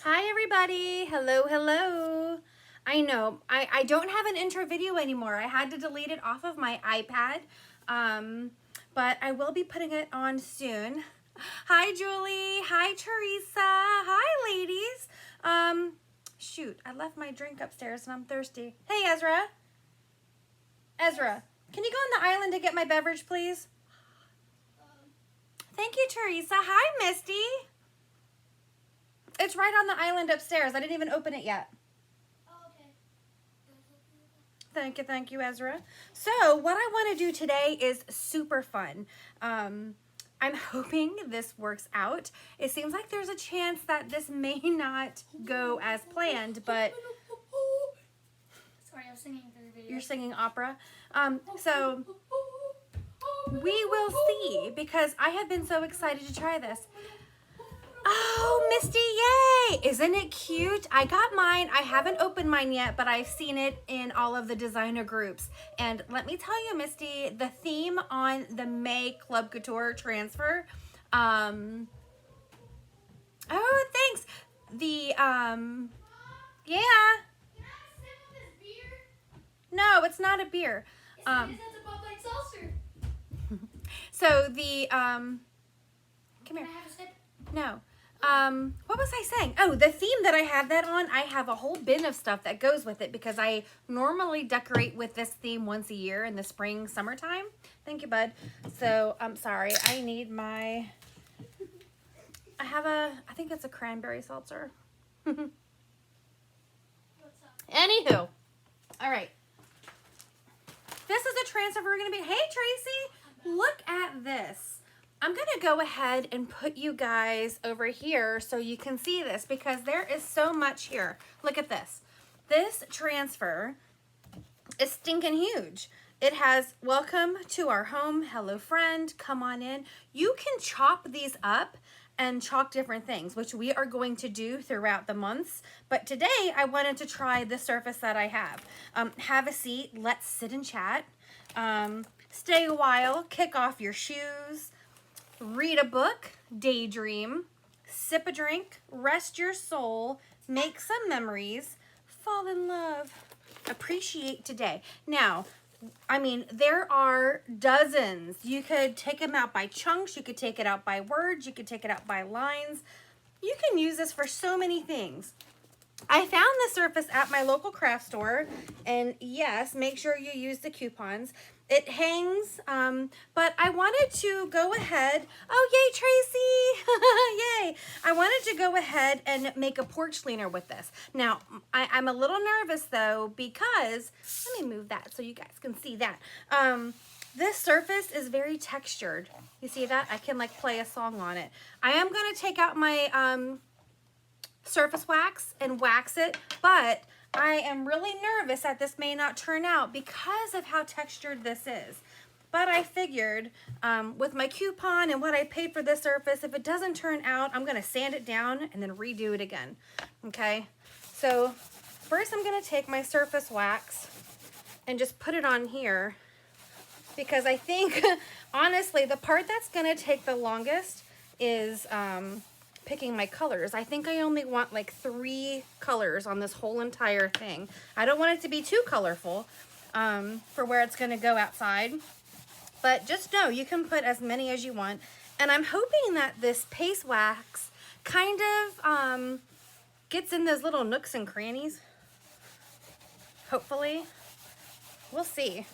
Hi everybody, hello, hello. I know, I don't have an intro video anymore. I had to delete it off of my iPad, but I will be putting it on soon. Hi Julie, hi Teresa, hi ladies. Shoot, I left my drink upstairs and I'm thirsty. Hey Ezra. Ezra, can you go on the island to get my beverage please? Thank you Teresa. Hi Misty. It's right on the island upstairs. I didn't even open it yet. Oh, okay. Thank you, Ezra. So what I want to do today is super fun. I'm hoping this works out. It seems like there's a chance that this may not go as planned, but... Sorry, I was singing for the video. You're singing opera. So we will see, because I have been so excited to try this. Oh, Misty, yay! Isn't it cute? I got mine. I haven't opened mine yet, but I've seen it in all of the designer groups. And let me tell you, Misty, the theme on the May Club Couture transfer, oh, thanks. The, yeah. Can I sip of this beer? No, it's not a beer. It's a Bud Light seltzer. So the, come Can here. I have a sip? No. What was I saying? Oh, the theme that I have that on, I have a whole bin of stuff that goes with it because I normally decorate with this theme once a year in the spring, summertime. Thank you, bud. So, I'm sorry. I need my, I think it's a cranberry seltzer. What's up? Anywho. All right. This is a transfer we're going to be, hey, Tracy, look at this. I'm going to go ahead and put you guys over here so you can see this because there is so much here. Look at this. This transfer is stinking huge. It has welcome to our home. Hello, friend. Come on in. You can chop these up and chalk different things, which we are going to do throughout the months. But today I wanted to try the surface that I have. Have a seat. Let's sit and chat. Stay a while. Kick off your shoes. Read a book, daydream, sip a drink, rest your soul, make some memories, fall in love, appreciate today. Now, I mean, there are dozens. You could take them out by chunks. You could take it out by words. You could take it out by lines. You can use this for so many things. I found the surface at my local craft store, and yes, make sure you use the coupons. It hangs, but I wanted to go ahead. Oh, yay, Tracy! Yay! I wanted to go ahead and make a porch cleaner with this. Now, I'm a little nervous though because, let me move that so you guys can see that. This surface is very textured. You see that? I can like play a song on it. I am going to take out my surface wax and wax it, but I am really nervous that this may not turn out because of how textured this is. But I figured with my coupon and what I paid for this surface, if it doesn't turn out, I'm going to sand it down and then redo it again. Okay, so first I'm going to take my surface wax and just put it on here because I think, honestly, the part that's going to take the longest is picking my colors. I think I only want like 3 colors on this whole entire thing. I don't want it to be too colorful for where it's going to go outside. But just know you can put as many as you want. And I'm hoping that this paste wax kind of gets in those little nooks and crannies. Hopefully. We'll see.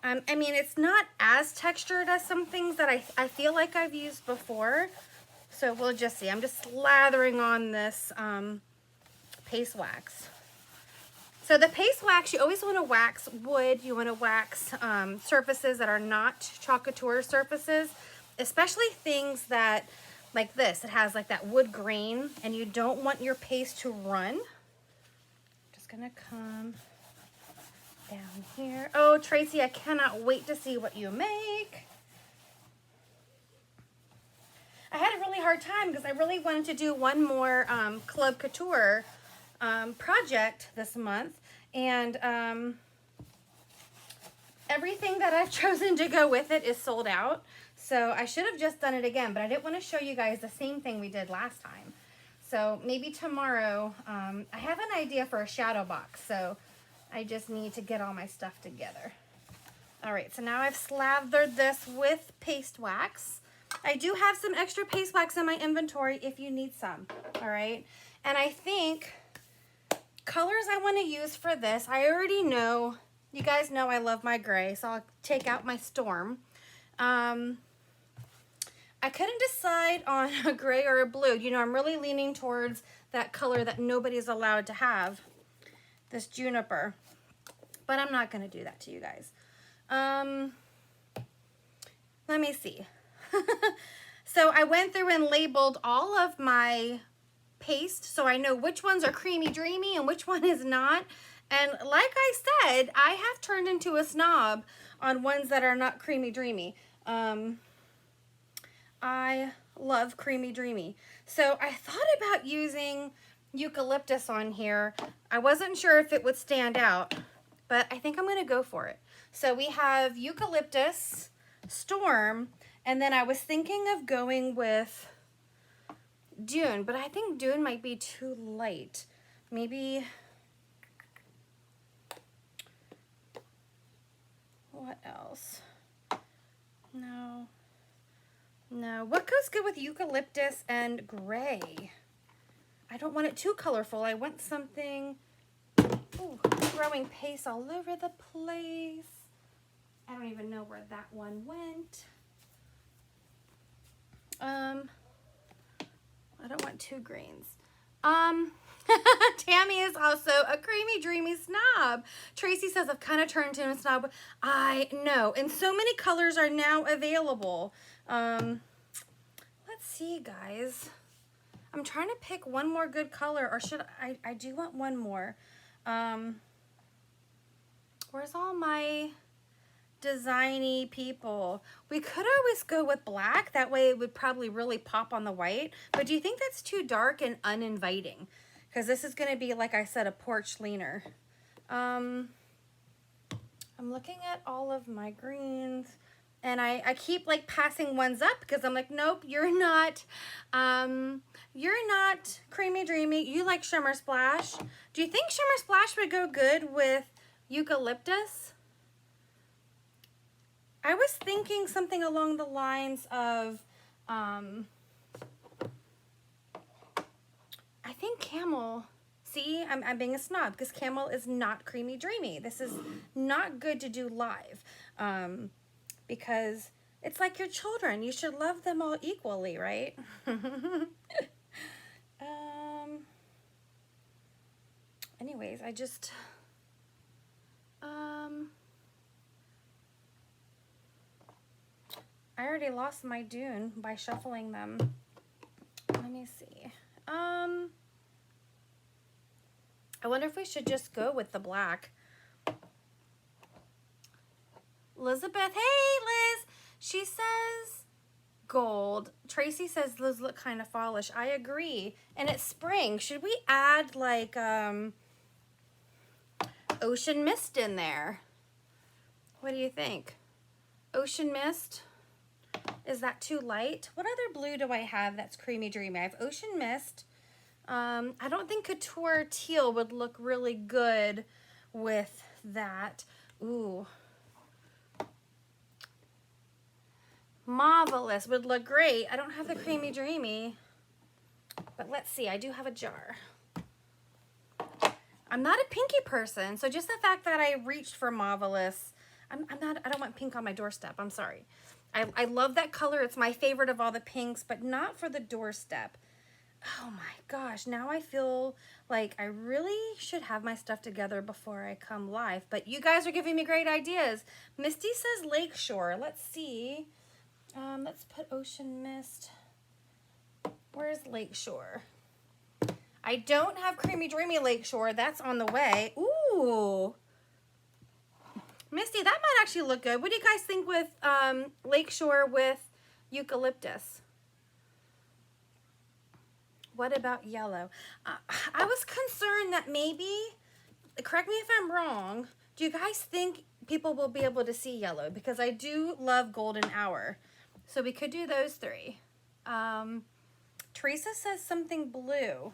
I mean, it's not as textured as some things that I feel like I've used before. So we'll just see. I'm just slathering on this paste wax. So the paste wax, you always want to wax wood. You want to wax surfaces that are not Chalk Couture surfaces, especially things that, like this, it has like that wood grain, and you don't want your paste to run. Just going to come down here. Oh, Tracy, I cannot wait to see what you make. I had a really hard time because I really wanted to do one more Club Couture project this month, and everything that I've chosen to go with it is sold out. So I should have just done it again, but I didn't want to show you guys the same thing we did last time. So maybe tomorrow, I have an idea for a shadow box, so I just need to get all my stuff together. All right, so now I've slathered this with paste wax. I do have some extra paste wax in my inventory if you need some, all right? And I think colors I want to use for this, I already know, you guys know I love my gray, so I'll take out my Storm. I couldn't decide on a gray or a blue. You know, I'm really leaning towards that color that nobody's allowed to have, this Juniper. But I'm not going to do that to you guys. Let me see. So I went through and labeled all of my paste so I know which ones are creamy dreamy and which one is not. And like I said, I have turned into a snob on ones that are not creamy dreamy. I love creamy dreamy. So I thought about using eucalyptus on here. I wasn't sure if it would stand out, but I think I'm going to go for it. So we have eucalyptus, Storm, and then I was thinking of going with Dune, but I think Dune might be too light. Maybe, what else? No. No, what goes good with eucalyptus and gray? I don't want it too colorful. I want something, ooh, throwing paste all over the place. I don't even know where that one went. I don't want two greens. Tammy is also a creamy dreamy snob. Tracy says I've kind of turned into a snob. I know, and so many colors are now available. Let's see, guys. I'm trying to pick one more good color, or should I do want one more. Where's all my designy people? We could always go with black. That way it would probably really pop on the white. But do you think that's too dark and uninviting? Because this is going to be, like I said, a porch leaner. I'm looking at all of my greens. And I keep like passing ones up because I'm like, nope, you're not creamy dreamy. You like Shimmer Splash. Do you think Shimmer Splash would go good with eucalyptus? I was thinking something along the lines of, I think Camel. See, I'm being a snob because Camel is not creamy dreamy. This is not good to do live. Because it's like your children. You should love them all equally, right? Anyways, I just, I already lost my Dune by shuffling them. Let me see. I wonder if we should just go with the black. Elizabeth, hey Liz, she says gold. Tracy says those look kind of fallish. I agree. And it's spring. Should we add like Ocean Mist in there? What do you think? Ocean Mist? Is that too light? What other blue do I have that's creamy dreamy? I have Ocean Mist. I don't think Couture Teal would look really good with that. Ooh. Marvelous would look great. I don't have the creamy dreamy, but let's see. I do have a jar. I'm not a pinky person, so just the fact that I reached for Marvelous, I don't want pink on my doorstep. I'm sorry. I love that color. It's my favorite of all the pinks, but not for the doorstep. Oh my gosh, now I feel like I really should have my stuff together before I come live, but you guys are giving me great ideas. Misty says Lakeshore. Let's see. Let's put Ocean Mist. Where's Lakeshore? I don't have Creamy Dreamy Lakeshore. That's on the way. Ooh. Misty, that might actually look good. What do you guys think with Lakeshore with eucalyptus? What about yellow? I was concerned that maybe, correct me if I'm wrong, do you guys think people will be able to see yellow? Because I do love Golden Hour. So we could do those three. Teresa says something blue.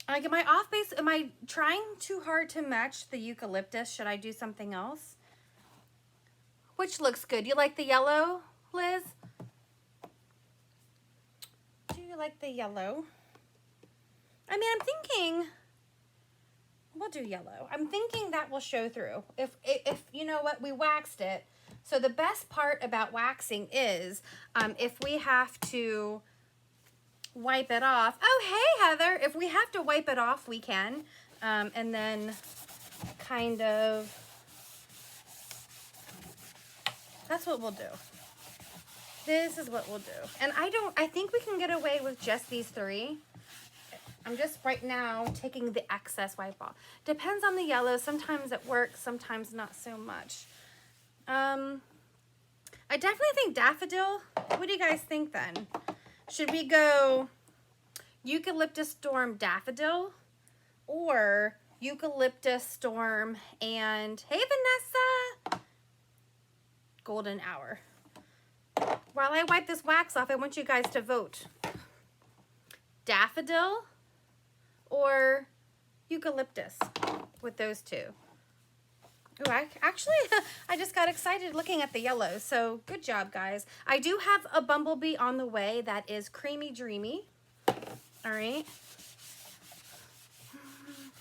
Like, am I off base? Am I trying too hard to match the eucalyptus? Should I do something else? Which looks good? You like the yellow, Liz? Do you like the yellow? I mean, I'm thinking we'll do yellow. I'm thinking that will show through. If you know what, we waxed it. So the best part about waxing is if we have to wipe it off. Oh, hey, Heather. If we have to wipe it off, we can. And then kind of, that's what we'll do. This is what we'll do. And I think we can get away with just these three. I'm just right now taking the excess wipe off. Depends on the yellow. Sometimes it works, sometimes not so much. I definitely think daffodil. What do you guys think then? Should we go eucalyptus storm daffodil or eucalyptus storm and, hey Vanessa, golden hour? While I wipe this wax off, I want you guys to vote. Daffodil or eucalyptus with those two. Oh, actually, I just got excited looking at the yellow, so good job, guys. I do have a bumblebee on the way that is creamy dreamy. All right.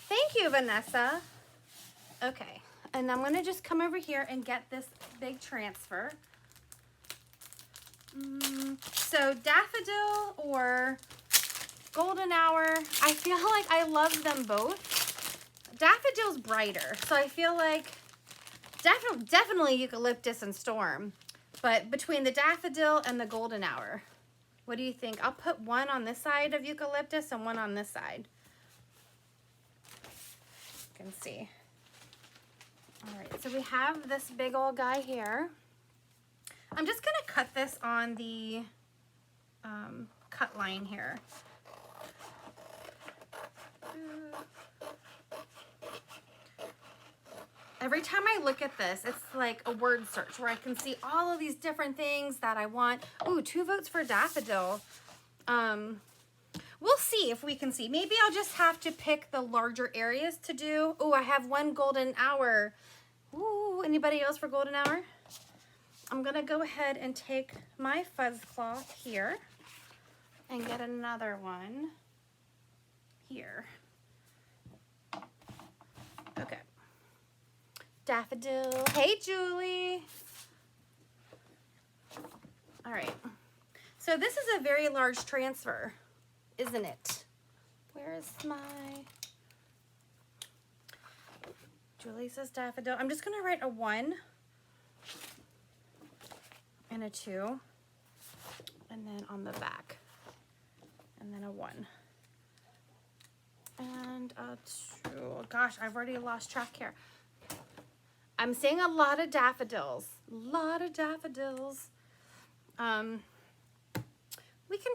Thank you, Vanessa. Okay, and I'm going to just come over here and get this big transfer. So daffodil or golden hour, I feel like I love them both. Daffodil's brighter, so I feel like definitely eucalyptus and storm, but between the daffodil and the golden hour, what do you think? I'll put one on this side of eucalyptus and one on this side. You can see. All right, so we have this big old guy here. I'm just gonna cut this on the cut line here. Every time I look at this, it's like a word search where I can see all of these different things that I want. Ooh, 2 votes for daffodil. We'll see if we can see. Maybe I'll just have to pick the larger areas to do. Ooh, I have 1 golden hour. Ooh, anybody else for golden hour? I'm gonna go ahead and take my fuzz cloth here and get another one here. Okay. Daffodil. Hey, Julie. All right. So this is a very large transfer, isn't it? Where's my... Julie says daffodil. I'm just going to write a 1 and a 2. And then on the back. And then a 1. And a 2. Gosh, I've already lost track here. I'm seeing a lot of daffodils. A lot of daffodils. We can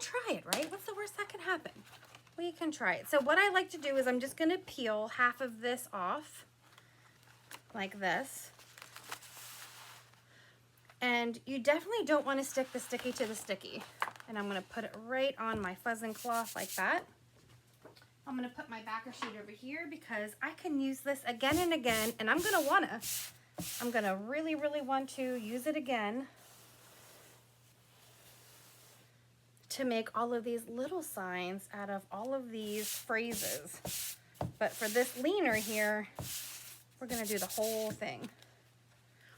try it, right? What's the worst that can happen? We can try it. So what I like to do is I'm just going to peel half of this off like this. And you definitely don't want to stick the sticky to the sticky. And I'm going to put it right on my fuzzing cloth like that. I'm going to put my backer sheet over here because I can use this again and again, and I'm going to really, really want to use it again to make all of these little signs out of all of these phrases. But for this leaner here, we're going to do the whole thing.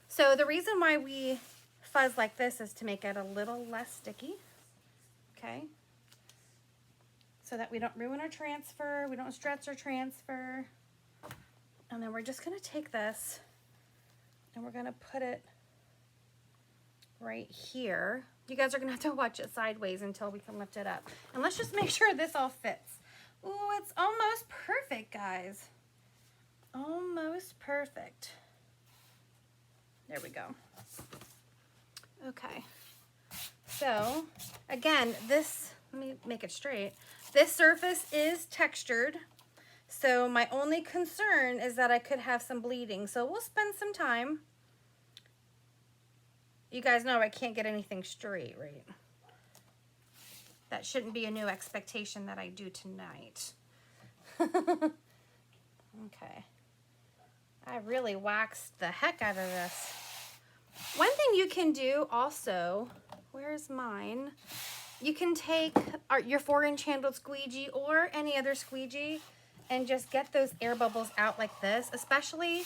So the reason why we fuzz like this is to make it a little less sticky, okay? So that we don't ruin our transfer, we don't stretch our transfer. And then we're just gonna take this and we're gonna put it right here. You guys are gonna have to watch it sideways until we can lift it up. And let's just make sure this all fits. Ooh, it's almost perfect, guys. Almost perfect. There we go. Okay. So, again, this, let me make it straight. This surface is textured, so my only concern is that I could have some bleeding. So we'll spend some time. You guys know I can't get anything straight, right? that shouldn't be a new expectation that I do tonight. Okay. I really waxed the heck out of this. One thing you can do also, where's mine? You can take your 4-inch handled squeegee or any other squeegee and just get those air bubbles out like this, especially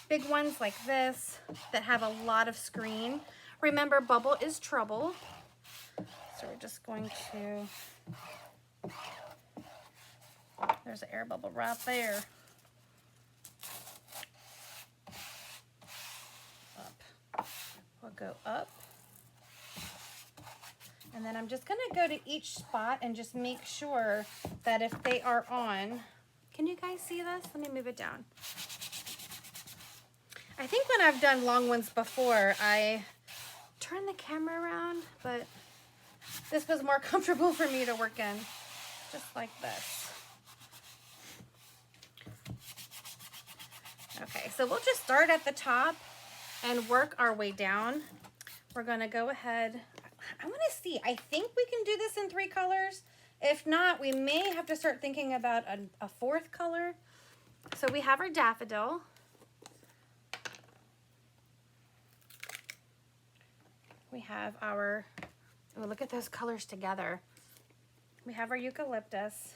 big ones like this that have a lot of screen. Remember, bubble is trouble. So we're just going to, there's an air bubble right there. Up. We'll go up. And then I'm just gonna go to each spot and just make sure that if they are on, can you guys see this? Let me move it down. I think when I've done long ones before, I turn the camera around, but this was more comfortable for me to work in, just like this. Okay, so we'll just start at the top and work our way down. We're gonna go ahead, I wanna see, I think we can do this in 3 colors. If not, we may have to start thinking about a 4th color. So we have our daffodil. We have our, oh, look at those colors together. We have our eucalyptus,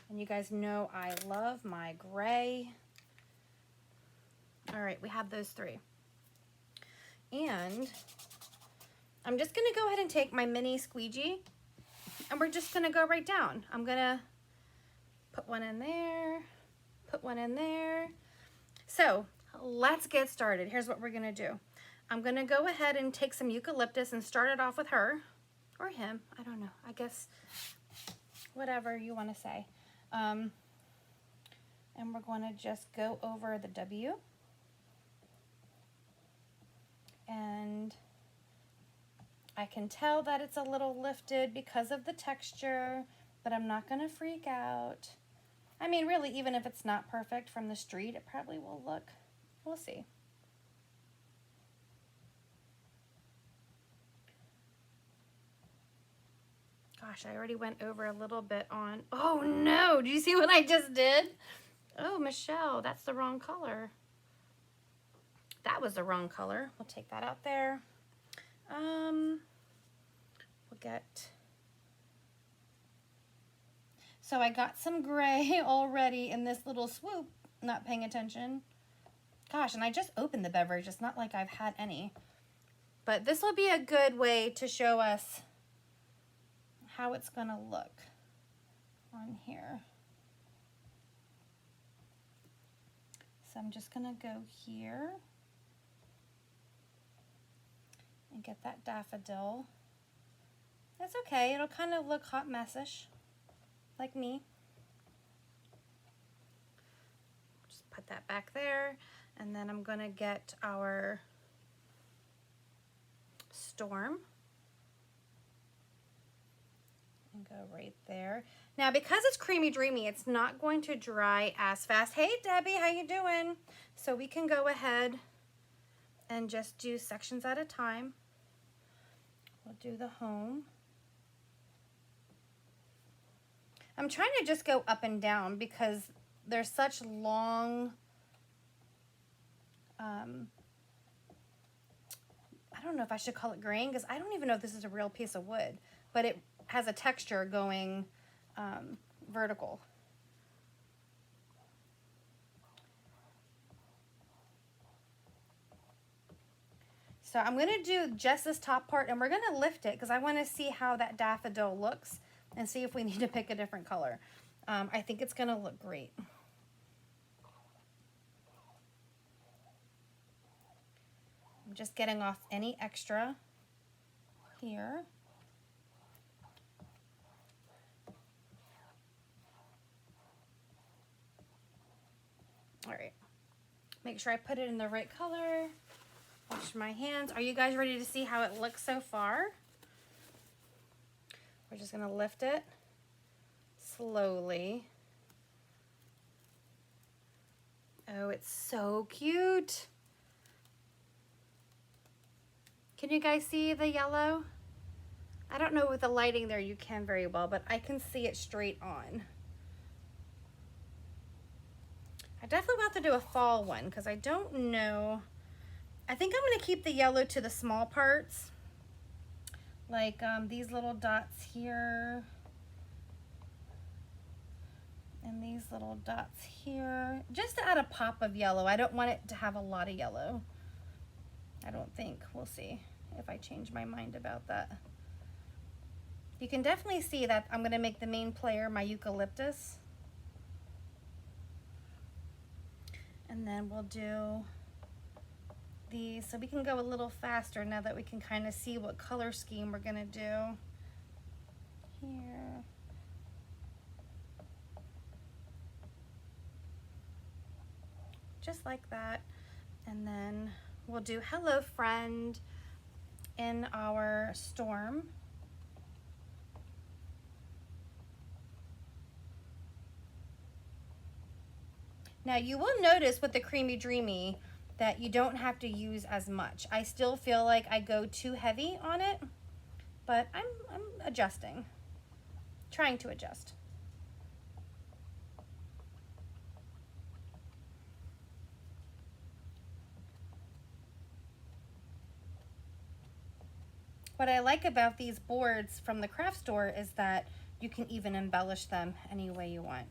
and you guys know I love my gray. All right, we have those 3. And I'm just gonna go ahead and take my mini squeegee, and we're just gonna go right down. I'm gonna put one in there, put one in there. So let's get started. Here's what we're gonna do. I'm gonna go ahead and take some eucalyptus and start it off with her, or him, I don't know, I guess, whatever you wanna say. And we're gonna just go over the W. And I can tell that it's a little lifted because of the texture, but I'm not gonna freak out. I mean, really, even if it's not perfect from the street, it probably will look, we'll see. Gosh, I already went over a little bit on, oh no, do you see what I just did? Oh, Michelle, that's the wrong color. That was the wrong color. We'll take that out there. We'll get, so I got some gray already in this little swoop, not paying attention. Gosh, and I just opened the beverage. It's not like I've had any. But this will be a good way to show us how it's gonna look on here. So I'm just gonna go here and get that daffodil. That's okay, it'll kind of look hot messish, like me. Just put that back there, and then I'm gonna get our storm and go right there. Now, because it's creamy dreamy, it's not going to dry as fast. Hey Debbie, how you doing? So we can go ahead and just do sections at a time. We'll do the home. I'm trying to just go up and down because there's such long, I don't know if I should call it grain, because I don't even know if this is a real piece of wood, but it has a texture going vertical. So I'm going to do just this top part, and we're going to lift it because I want to see how that daffodil looks and see if we need to pick a different color. I think it's going to look great. I'm just getting off any extra here. All right, make sure I put it in the right color. Wash my hands. Are you guys ready to see how it looks so far? We're just gonna lift it slowly. Oh, it's so cute. Can you guys see the yellow? I don't know with the lighting there you can very well, but I can see it straight on. I definitely will have to do a fall one because I don't know. I think I'm going to keep the yellow to the small parts, like these little dots here and these little dots here, just to add a pop of yellow. I don't want it to have a lot of yellow. I don't think. We'll see if I change my mind about that. You can definitely see that I'm going to make the main player my eucalyptus. And then we'll do these, so we can go a little faster now that we can kind of see what color scheme we're going to do here. Just like that. And then we'll do Hello Friend in our storm. Now you will notice with the Creamy Dreamy that you don't have to use as much. I still feel like I go too heavy on it, but I'm adjusting, trying to adjust. What I like about these boards from the craft store is that you can even embellish them any way you want.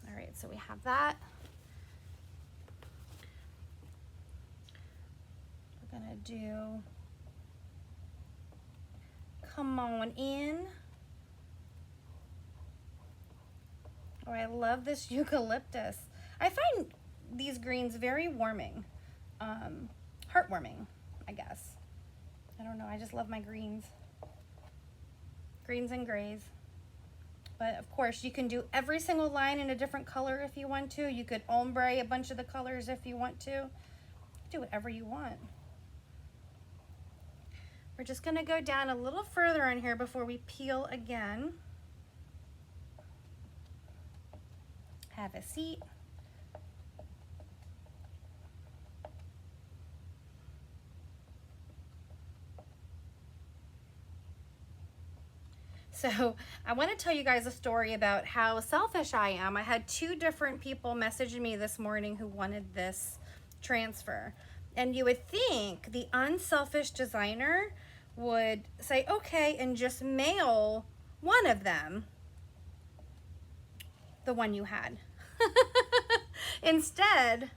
All right, so we have that. We're gonna do Come On In. Oh, I love this eucalyptus. I find these greens very warming, heartwarming, I guess. I don't know, I just love my greens. Greens and grays. But of course, you can do every single line in a different color if you want to. You could ombre a bunch of the colors if you want to. Do whatever you want. We're just gonna go down a little further on here before we peel again. Have a seat. So I want to tell you guys a story about how selfish I am. I had 2 different people message me this morning who wanted this transfer. And you would think the unselfish designer would say, okay, and just mail one of them, the one you had. Instead,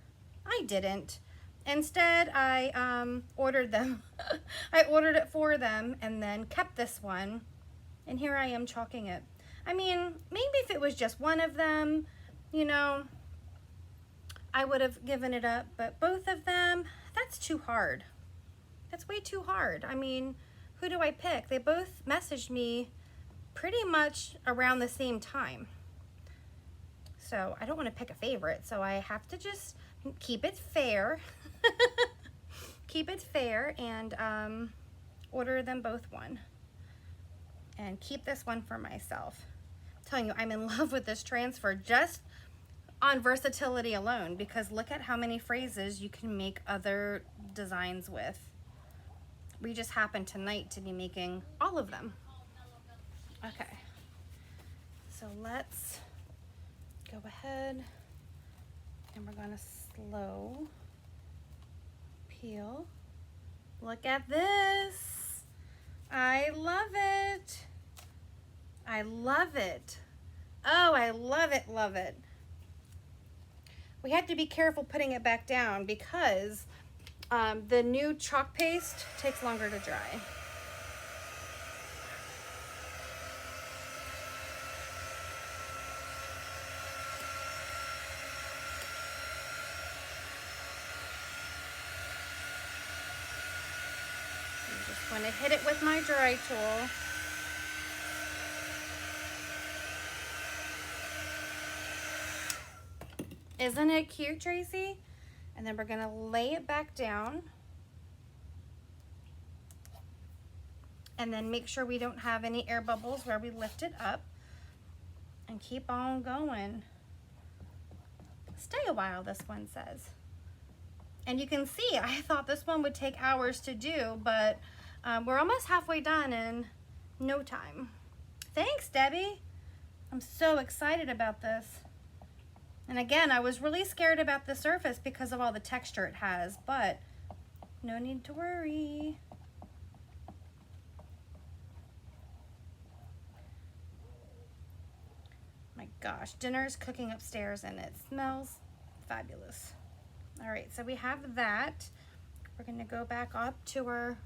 I didn't. Instead, I ordered them. I ordered it for them and then kept this one. And here I am chalking it. I mean, maybe if it was just one of them, you know, I would have given it up. But both of them, that's too hard. That's way too hard. I mean, who do I pick? They both messaged me pretty much around the same time. So I don't want to pick a favorite. So I have to just keep it fair. Keep it fair and order them both one. And keep this one for myself. I'm telling you, I'm in love with this transfer just on versatility alone, because look at how many phrases you can make other designs with. We just happen tonight to be making all of them. Okay, so let's go ahead and we're gonna slow peel. Look at this. I love it. I love it. Oh, I love it, love it. We have to be careful putting it back down because the new chalk paste takes longer to dry. I'm going to hit it with my dry tool. Isn't it cute, Tracy? And then we're going to lay it back down. And then make sure we don't have any air bubbles where we lift it up. And keep on going. Stay a while, this one says. And you can see, I thought this one would take hours to do, but We're almost halfway done in no time. Thanks, Debbie. I'm so excited about this. And again, I was really scared about the surface because of all the texture it has, but no need to worry. My gosh, dinner is cooking upstairs and it smells fabulous. All right, so we have that. We're gonna go back up to our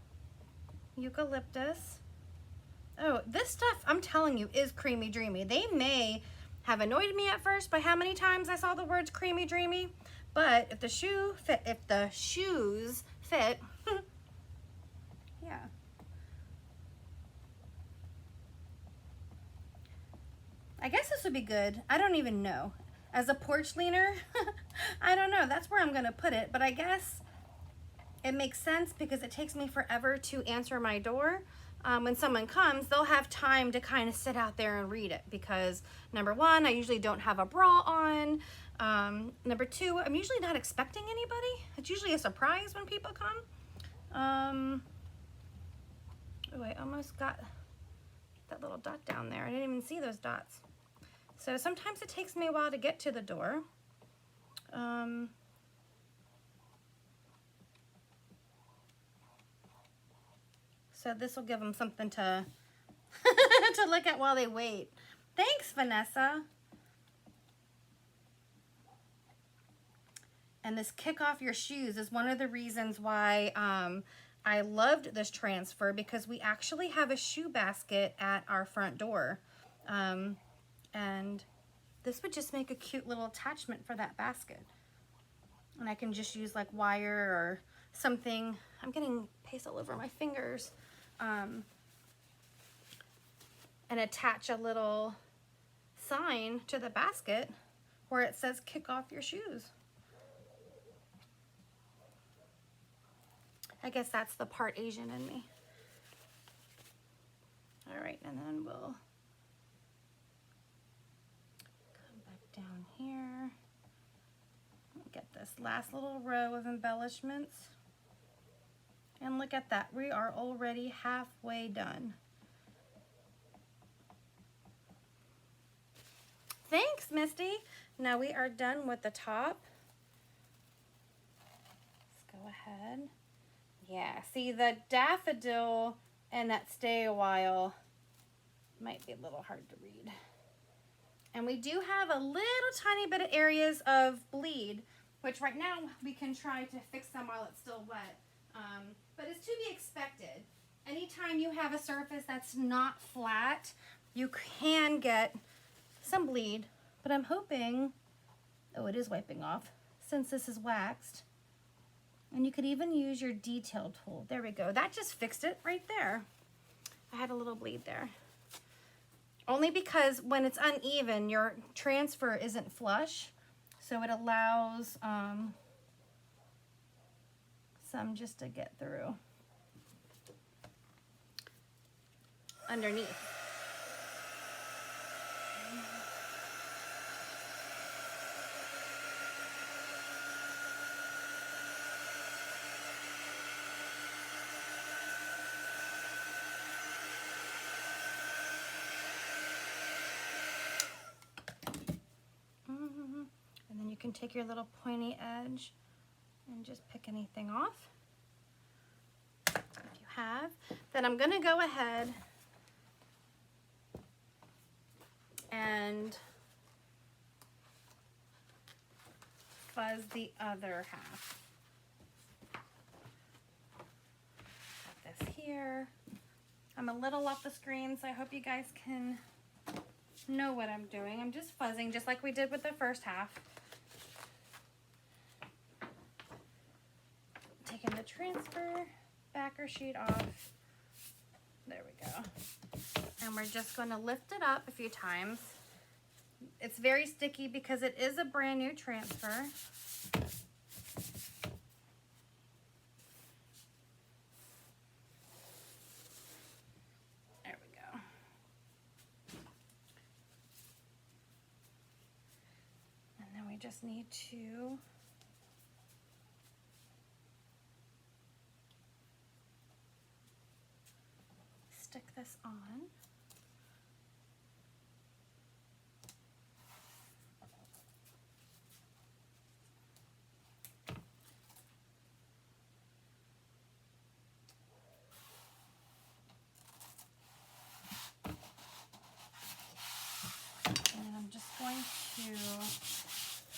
eucalyptus. Oh, this stuff, I'm telling you, is creamy dreamy. They may have annoyed me at first by how many times I saw the words creamy dreamy, but if the shoes fit, yeah. I guess this would be good. I don't even know. As a porch leaner, I don't know. That's where I'm gonna put it, but I guess it makes sense because it takes me forever to answer my door. When someone comes, they'll have time to kind of sit out there and read it because number one, I usually don't have a bra on. Number two, I'm usually not expecting anybody. It's usually a surprise when people come. Oh, I almost got that little dot down there. I didn't even see those dots. So sometimes it takes me a while to get to the door. So this will give them something to to look at while they wait. Thanks, Vanessa. And this kick off your shoes is one of the reasons why I loved this transfer, because we actually have a shoe basket at our front door. And this would just make a cute little attachment for that basket. And I can just use like wire or something. I'm getting paste all over my fingers. And attach a little sign to the basket where it says kick off your shoes. I guess that's the part Asian in me. All right, and then we'll come back down here. Get this last little row of embellishments. And look at that, we are already halfway done. Thanks, Misty. Now we are done with the top. Let's go ahead. Yeah, see the daffodil and that stay a while might be a little hard to read. And we do have a little tiny bit of areas of bleed, which right now we can try to fix them while it's still wet. But it's to be expected. Anytime you have a surface that's not flat, you can get some bleed, but I'm hoping, oh, it is wiping off since this is waxed. And you could even use your detail tool. There we go. That just fixed it right there. I had a little bleed there. Only because when it's uneven, your transfer isn't flush, so it allows some just to get through underneath. And then you can take your little pointy edge and just pick anything off if you have. Then I'm going to go ahead and fuzz the other half. Got this here. I'm a little off the screen, so I hope you guys can know what I'm doing. I'm just fuzzing just like we did with the first half. Taking the transfer backer sheet off. There we go. And we're just going to lift it up a few times. It's very sticky because it is a brand new transfer. There we go. And then we just need to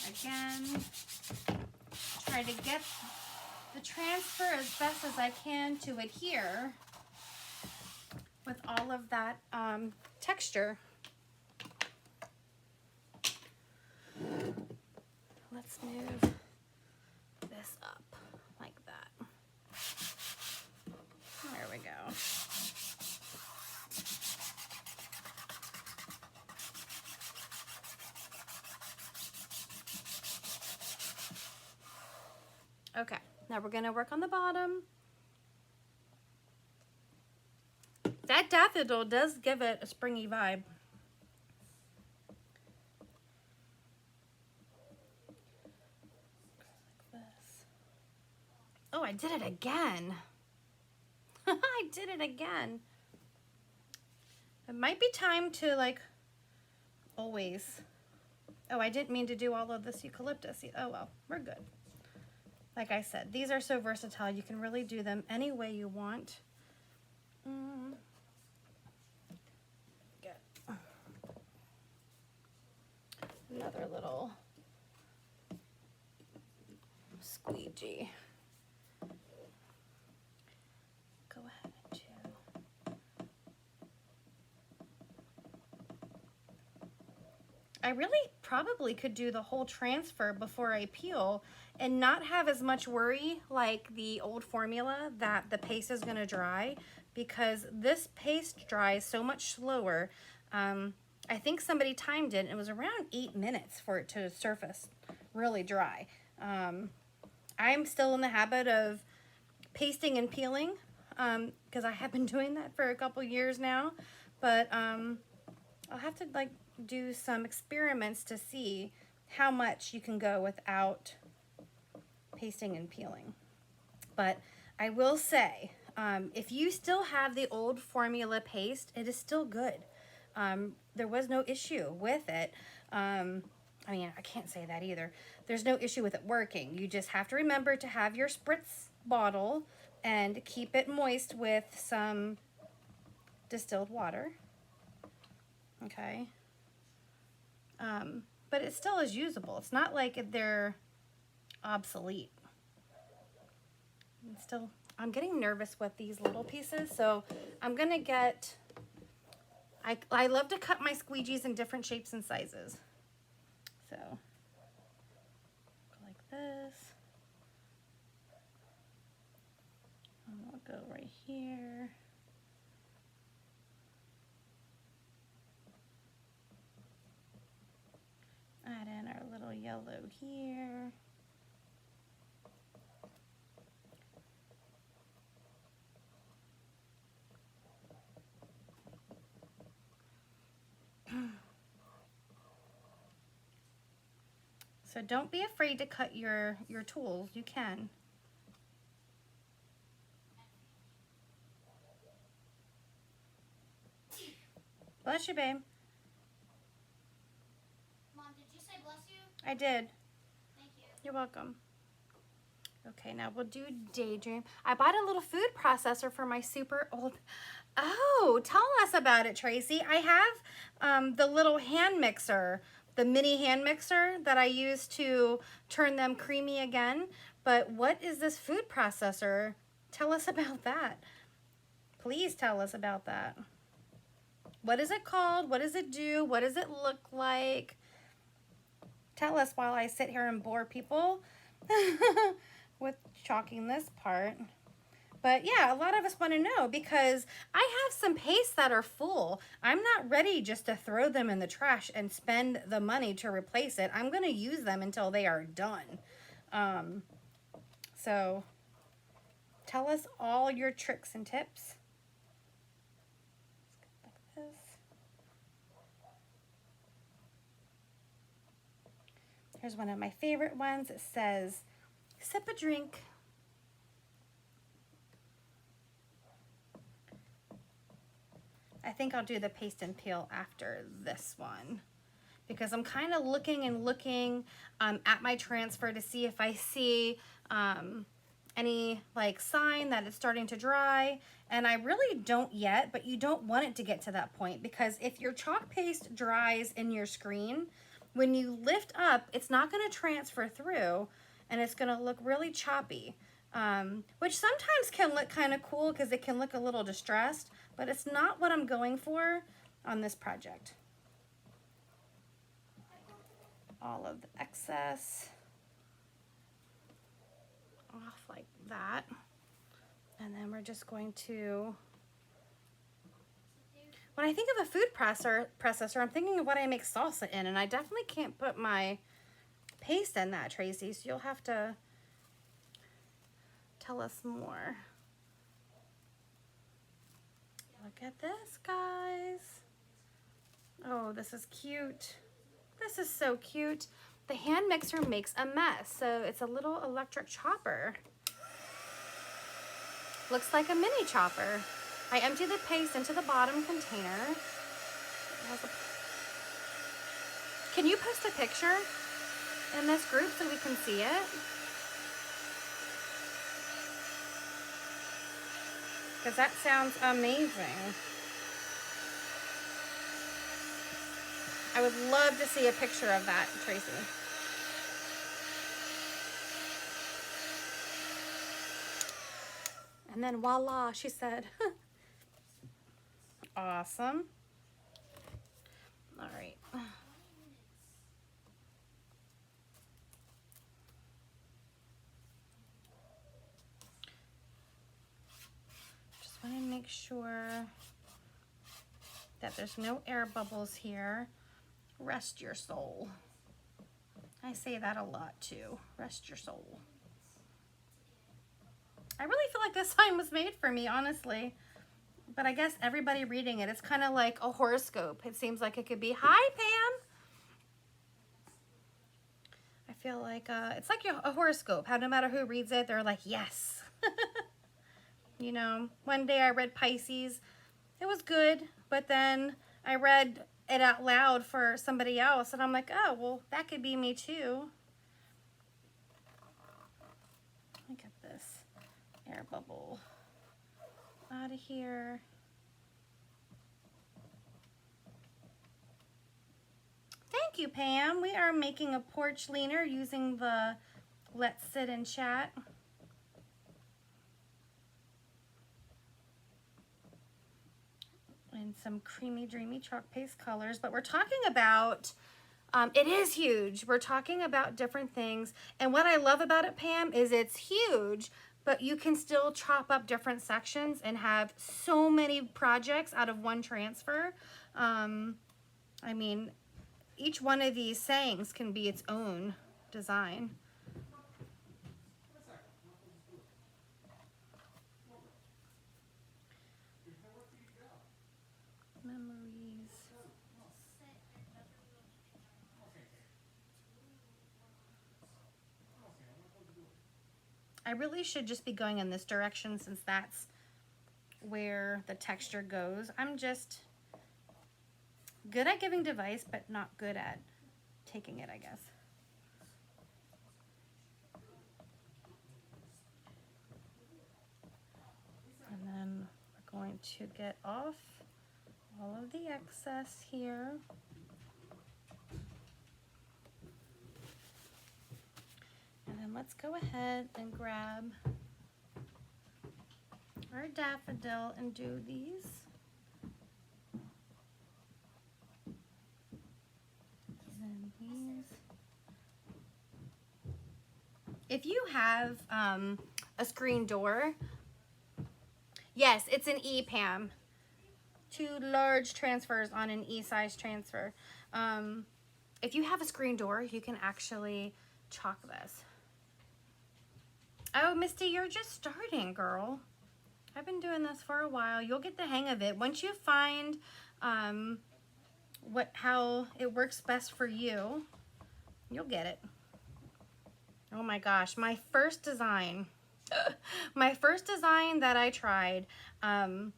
again, try to get the transfer as best as I can to adhere with all of that texture. Let's move this up like that. There we go. Okay, now we're gonna work on the bottom. That daffodil does give it a springy vibe. Oh, I did it again. I did it again. It might be time to, like, always. Oh, I didn't mean to do all of this eucalyptus. Oh, well, we're good. Like I said, these are so versatile. You can really do them any way you want. Get another little squeegee. Go ahead and I really probably could do the whole transfer before I peel and not have as much worry like the old formula that the paste is going to dry, because this paste dries so much slower. I think somebody timed it and it was around 8 minutes for it to surface really dry. I'm still in the habit of pasting and peeling because I have been doing that for a couple years now, but I'll have to like do some experiments to see how much you can go without pasting and peeling. But I will say, if you still have the old formula paste, it is still good. There was no issue with it. I mean, I can't say that either. There's no issue with it working. You just have to remember to have your spritz bottle and keep it moist with some distilled water. Okay. But it still is usable. It's not like they're obsolete. I'm getting nervous with these little pieces, so I'm gonna get, I love to cut my squeegees in different shapes and sizes. So, go like this. And we'll go right here. Add in our little yellow here. So don't be afraid to cut your tools. You can. Bless you, babe. Mom, did you say bless you? I did. Thank you. You're welcome. Okay, now we'll do Daydream. I bought a little food processor for my super old... Oh, tell us about it, Tracy. I have the little hand mixer, the mini hand mixer that I use to turn them creamy again. But what is this food processor? Tell us about that. Please tell us about that. What is it called? What does it do? What does it look like? Tell us while I sit here and bore people with chalking this part. But yeah, a lot of us want to know because I have some pastes that are full. I'm not ready just to throw them in the trash and spend the money to replace it. I'm going to use them until they are done. So tell us all your tricks and tips. Like this. Here's one of my favorite ones. It says, sip a drink. I think I'll do the paste and peel after this one because I'm kind of looking at my transfer to see if I see any like sign that it's starting to dry, and I really don't yet, but you don't want it to get to that point because if your chalk paste dries in your screen, when you lift up, it's not going to transfer through, and it's going to look really choppy, which sometimes can look kind of cool because it can look a little distressed, but it's not what I'm going for on this project. All of the excess off like that. And then we're just going to, when I think of a food processor, I'm thinking of what I make salsa in, and I definitely can't put my paste in that, Tracy, so you'll have to tell us more. Look at this, guys. Oh, this is cute. This is so cute. The hand mixer makes a mess, so it's a little electric chopper. Looks like a mini chopper. I empty the paste into the bottom container. Can you post a picture in this group so we can see it? Because that sounds amazing. I would love to see a picture of that, Tracy. And then voila, she said. Awesome. All right. Just want to make sure that there's no air bubbles here. Rest your soul. I say that a lot too. Rest your soul. I really feel like this sign was made for me, honestly. But I guess everybody reading it, it's kind of like a horoscope. It seems like it could be, hi, Pam. I feel like it's like a horoscope. How no matter who reads it, they're like, yes. You know, one day I read Pisces. It was good, but then I read it out loud for somebody else, and I'm like, oh, well, that could be me too. Look at this air bubble out of here. Thank you, Pam. We are making a porch leaner using the Let's Sit and Chat. And some creamy, dreamy chalk paste colors. But we're talking about, it is huge. We're talking about different things. And what I love about it, Pam, is it's huge, but you can still chop up different sections and have so many projects out of one transfer. I mean, each one of these sayings can be its own design. Memories. I really should just be going in this direction since that's where the texture goes. I'm just good at giving advice, but not good at taking it, I guess. And then we're going to get off all of the excess here. And then let's go ahead and grab our daffodil and do these. And these. If you have a screen door, yes, it's an E, Pam. 2 large transfers on an E-size transfer. If you have a screen door, you can actually chalk this. Oh, Misty, you're just starting, girl. I've been doing this for a while. You'll get the hang of it. Once you find how it works best for you, you'll get it. Oh my gosh, my first design that I tried, I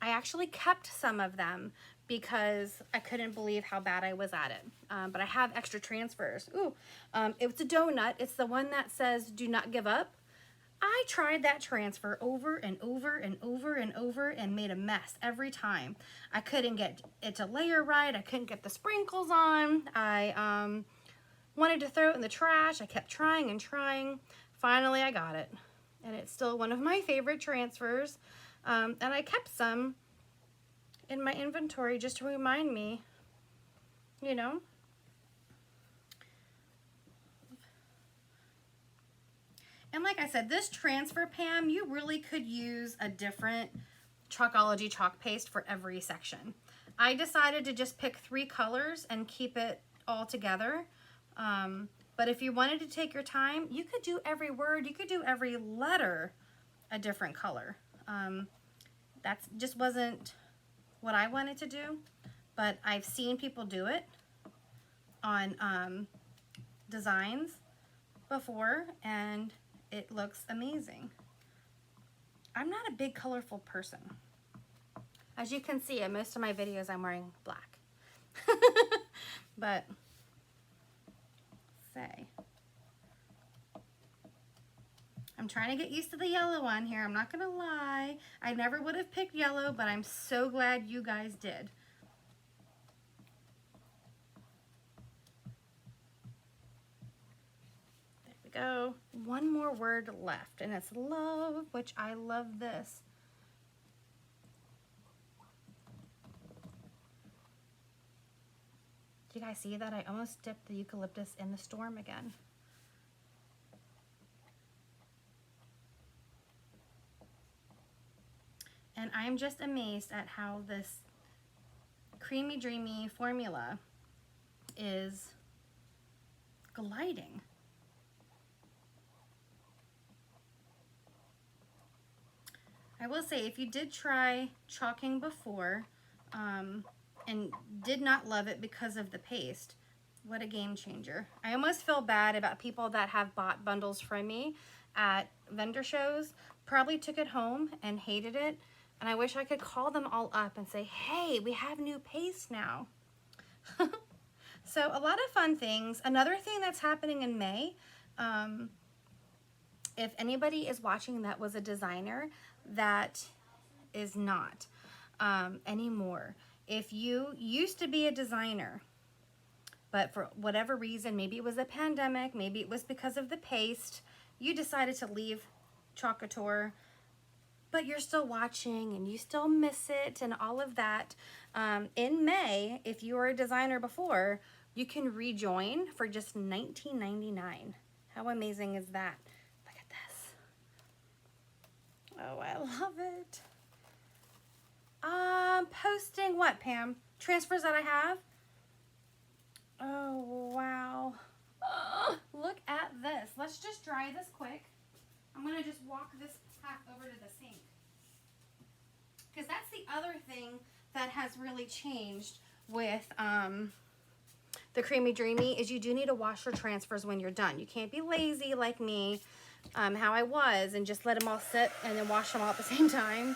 actually kept some of them because I couldn't believe how bad I was at it. But I have extra transfers. Ooh, it's a donut. It's the one that says, do not give up. I tried that transfer over and over and over and over and made a mess every time. I couldn't get it to layer right. I couldn't get the sprinkles on. I wanted to throw it in the trash. I kept trying and trying. Finally, I got it. And it's still one of my favorite transfers. And I kept some in my inventory just to remind me, you know. And like I said, this transfer, Pam, you really could use a different Chalkology chalk paste for every section. I decided to just pick 3 colors and keep it all together. But if you wanted to take your time, you could do every word, you could do every letter a different color. That just wasn't what I wanted to do, but I've seen people do it on designs before, and it looks amazing. I'm not a big colorful person. As you can see in most of my videos, I'm wearing black. But say, I'm trying to get used to the yellow one here. I'm not gonna lie. I never would have picked yellow, but I'm so glad you guys did. There we go. One more word left, and it's love, which I love this. Do you guys see that? I almost dipped the eucalyptus in the storm again. And I'm just amazed at how this creamy, dreamy formula is gliding. I will say, if you did try chalking before and did not love it because of the paste, what a game changer. I almost feel bad about people that have bought bundles from me at vendor shows, probably took it home and hated it. And I wish I could call them all up and say, hey, we have new paste now. So a lot of fun things. Another thing that's happening in May, if anybody is watching that was a designer, that is not anymore. If you used to be a designer, but for whatever reason, maybe it was a pandemic, maybe it was because of the paste, you decided to leave Club Couture, but you're still watching and you still miss it and all of that. In May, if you were a designer before, you can rejoin for just $19.99. How amazing is that? Look at this. Oh, I love it. Posting what, Pam? Transfers that I have? Oh, wow. Look at this. Let's just dry this quick. I'm going to just walk this pack over to the sink. Because that's the other thing that has really changed with the Creamy Dreamy is you do need to wash your transfers when you're done. You can't be lazy like me, how I was, and just let them all sit and then wash them all at the same time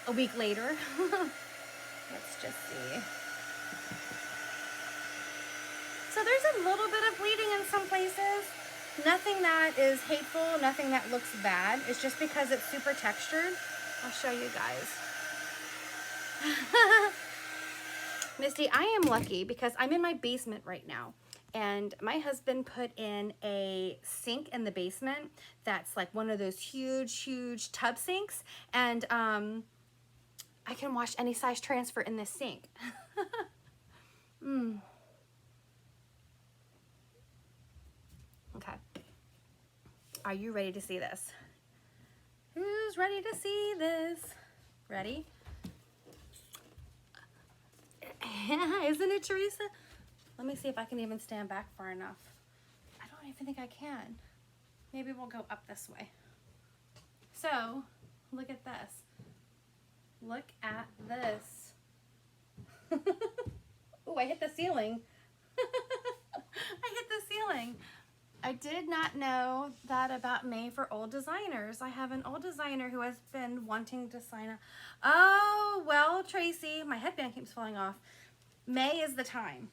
a week later. Let's just see. So there's a little bit of bleeding in some places. Nothing that is hateful, nothing that looks bad. It's just because it's super textured. I'll show you guys. Misty, I am lucky because I'm in my basement right now. And my husband put in a sink in the basement that's like one of those huge, huge tub sinks. And I can wash any size transfer in this sink. Okay. Are you ready to see this? Who's ready to see this? Ready? Isn't it, Teresa? Let me see if I can even stand back far enough. I don't even think I can. Maybe we'll go up this way. So, look at this. Look at this. Oh, I hit the ceiling. I hit the ceiling. I did not know that about May for old designers. I have an old designer who has been wanting to sign up. Oh, well, Tracy, my headband keeps falling off. May is the time.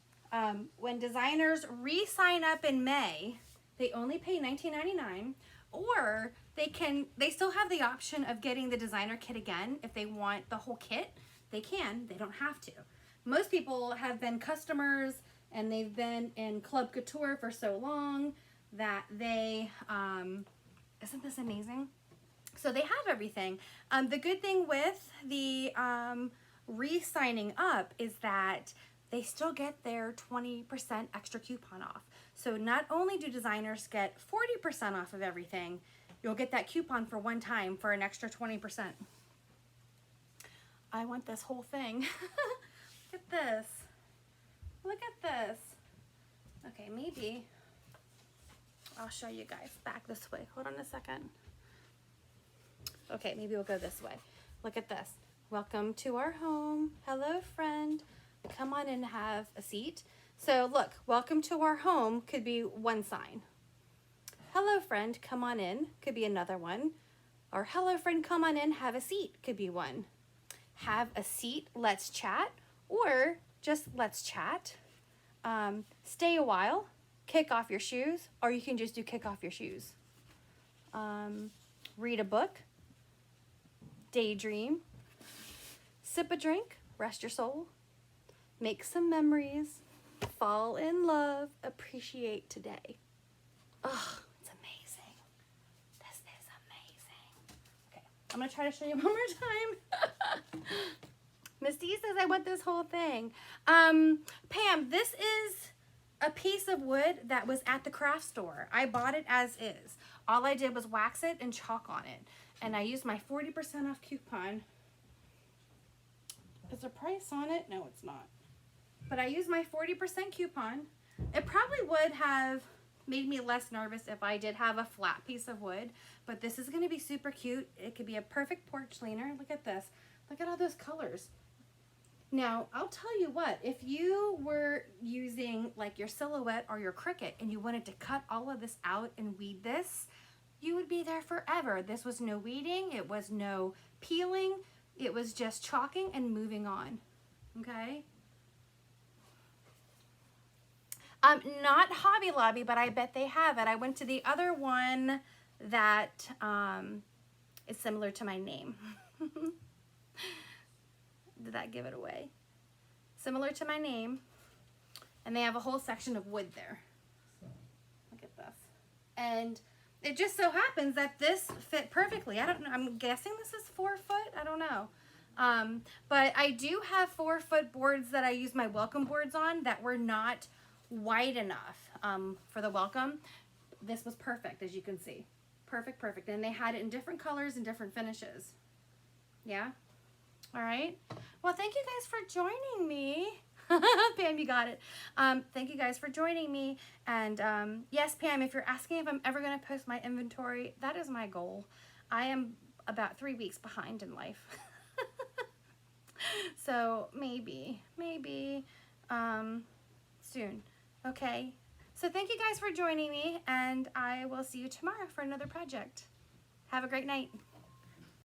When designers re-sign up in May, they only pay $19.99, Or they still have the option of getting the designer kit again. If they want the whole kit, they can. They don't have to. Most people have been customers and they've been in Club Couture for so long that they, isn't this amazing? So they have everything. The good thing with the re-signing up is that they still get their 20% extra coupon off. So not only do designers get 40% off of everything, you'll get that coupon for one time for an extra 20%. I want this whole thing. Look at this. Look at this. Okay, maybe I'll show you guys back this way. Hold on a second. Okay, maybe we'll go this way. Look at this. Welcome to our home. Hello, friend. Come on and have a seat. So look, welcome to our home could be one sign. Hello, friend, come on in could be another one. Or hello, friend, come on in, have a seat could be one. Have a seat, let's chat, or just let's chat. Stay a while, kick off your shoes, or you can just do kick off your shoes. Read a book, daydream, sip a drink, rest your soul, make some memories, fall in love, appreciate today. Oh, it's amazing. This is amazing. Okay, I'm gonna try to show you one more time. Miss D says I want this whole thing. Pam, this is a piece of wood that was at the craft store. I bought it as is. All I did was wax it and chalk on it. And I used my 40% off coupon. Is there a price on it? No, it's not. But I used my 40% coupon. It probably would have made me less nervous if I did have a flat piece of wood. But this is going to be super cute. It could be a perfect porch leaner. Look at this. Look at all those colors. Now, I'll tell you what, if you were using like your silhouette or your Cricut and you wanted to cut all of this out and weed this, you would be there forever. This was no weeding, it was no peeling, it was just chalking and moving on, okay? Not Hobby Lobby, but I bet they have it. I went to the other one that is similar to my name. Did that give it away? Similar to my name. And they have a whole section of wood there. Look at this. And it just so happens that this fit perfectly. I don't know. I'm guessing this is 4 foot. I don't know. But I do have 4 foot boards that I use my welcome boards on that were not wide enough for the welcome. This was perfect, as you can see. Perfect, perfect. And they had it in different colors and different finishes. Yeah? All right. Well, thank you guys for joining me. Pam, you got it. Thank you guys for joining me. And yes, Pam, if you're asking if I'm ever going to post my inventory, that is my goal. I am about 3 weeks behind in life. So maybe soon. Okay. So thank you guys for joining me, and I will see you tomorrow for another project. Have a great night.